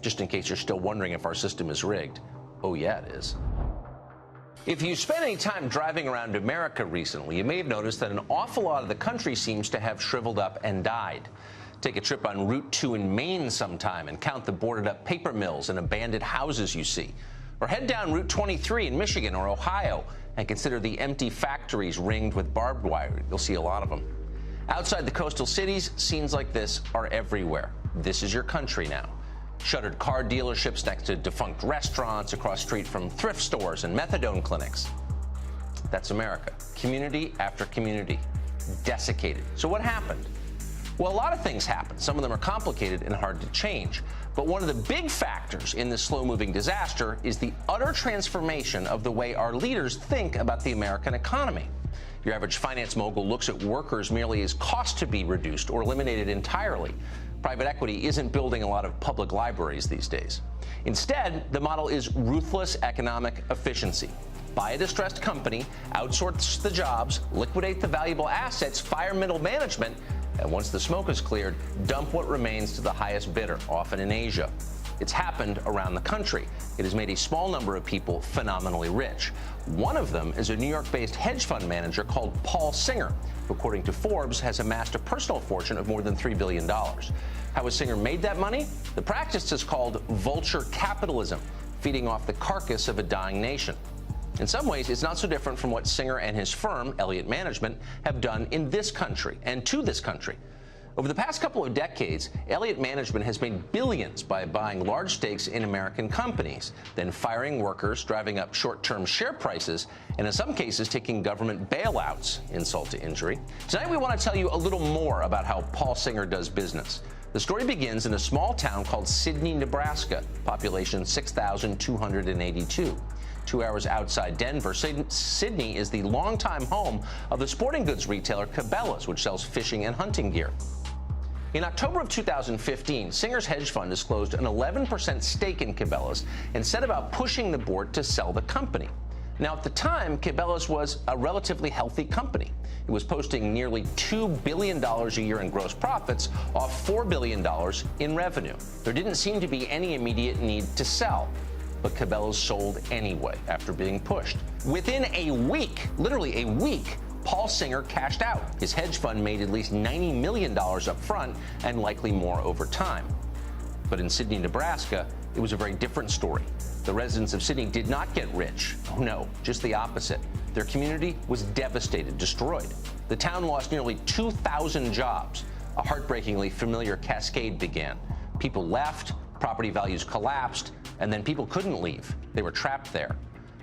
Just in case you're still wondering if our system is rigged. Oh, yeah, it is. If you spent any time driving around America recently, you may have noticed that an awful lot of the country seems to have shriveled up and died. Take a trip on Route 2 in Maine sometime and count the boarded-up paper mills and abandoned houses you see. Or head down Route 23 in Michigan or Ohio and consider the empty factories ringed with barbed wire. You'll see a lot of them. Outside the coastal cities, scenes like this are everywhere. This is your country now. Shuttered car dealerships next to defunct restaurants, across street from thrift stores and methadone clinics. That's America. Community after community. Desiccated. So what happened? Well, a lot of things happened. Some of them are complicated and hard to change. But one of the big factors in this slow-moving disaster is the utter transformation of the way our leaders think about the American economy. Your average finance mogul looks at workers merely as costs to be reduced or eliminated entirely. Private equity isn't building a lot of public libraries these days. Instead, the model is ruthless economic efficiency. Buy a distressed company, outsource the jobs, liquidate the valuable assets, fire middle management, and once the smoke is cleared, dump what remains to the highest bidder, often in Asia. It's happened around the country. It has made a small number of people phenomenally rich. One of them is a New York-based hedge fund manager called Paul Singer, who, according to Forbes, has amassed a personal fortune of more than $3 billion. How has Singer made that money? The practice is called vulture capitalism, feeding off the carcass of a dying nation. In some ways, it's not so different from what Singer and his firm, Elliott Management, have done in this country and to this country. Over the past couple of decades, Elliott Management has made billions by buying large stakes in American companies, then firing workers, driving up short-term share prices, and in some cases taking government bailouts, insult to injury. Tonight we want to tell you a little more about how Paul Singer does business. The story begins in a small town called Sidney, Nebraska, population 6,282. 2 hours outside Denver, Sidney is the longtime home of the sporting goods retailer Cabela's, which sells fishing and hunting gear. In October of 2015, Singer's hedge fund disclosed an 11% stake in Cabela's and set about pushing the board to sell the company. Now, at the time, Cabela's was a relatively healthy company. It was posting nearly $2 billion a year in gross profits off $4 billion in revenue. There didn't seem to be any immediate need to sell. But Cabela's sold anyway after being pushed. Within a week, literally a week, Paul Singer cashed out. His hedge fund made at least $90 million up front and likely more over time. But in Sidney, Nebraska, it was a very different story. The residents of Sidney did not get rich. Oh no, just the opposite. Their community was devastated, destroyed. The town lost nearly 2,000 jobs. A heartbreakingly familiar cascade began. People left, property values collapsed, and then people couldn't leave. They were trapped there.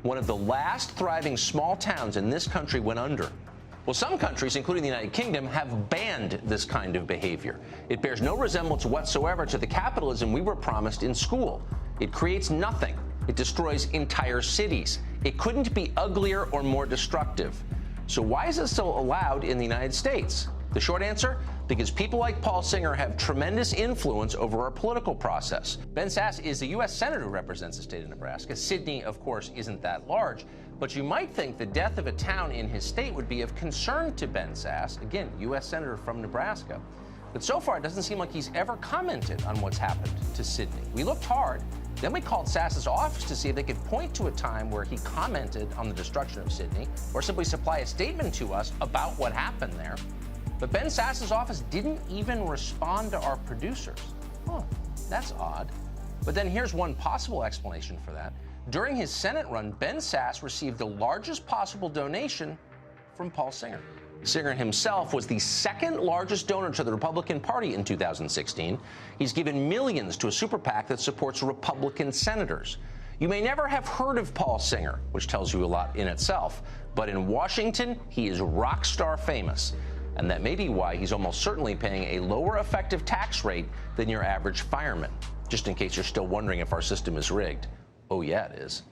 One of the last thriving small towns in this country went under. Well, some countries, including the United Kingdom, have banned this kind of behavior. It bears no resemblance whatsoever to the capitalism we were promised in school. It creates nothing. It destroys entire cities. It couldn't be uglier or more destructive. So why is it still allowed in the United States? The short answer? Because people like Paul Singer have tremendous influence over our political process. Ben Sasse is the U.S. Senator who represents the state of Nebraska. Sidney, of course, isn't that large. But you might think the death of a town in his state would be of concern to Ben Sasse, again, U.S. Senator from Nebraska. But so far, it doesn't seem like he's ever commented on what's happened to Sidney. We looked hard. Then we called Sasse's office to see if they could point to a time where he commented on the destruction of Sidney or simply supply a statement to us about what happened there. But Ben Sasse's office didn't even respond to our producers. Huh, that's odd. But then here's one possible explanation for that. During his Senate run, Ben Sasse received the largest possible donation from Paul Singer. Singer himself was the second largest donor to the Republican Party in 2016. He's given millions to a super PAC that supports Republican senators. You may never have heard of Paul Singer, which tells you a lot in itself, but in Washington, he is rock star famous. And that may be why he's almost certainly paying a lower effective tax rate than your average fireman. Just in case you're still wondering if our system is rigged. Oh, yeah, it is.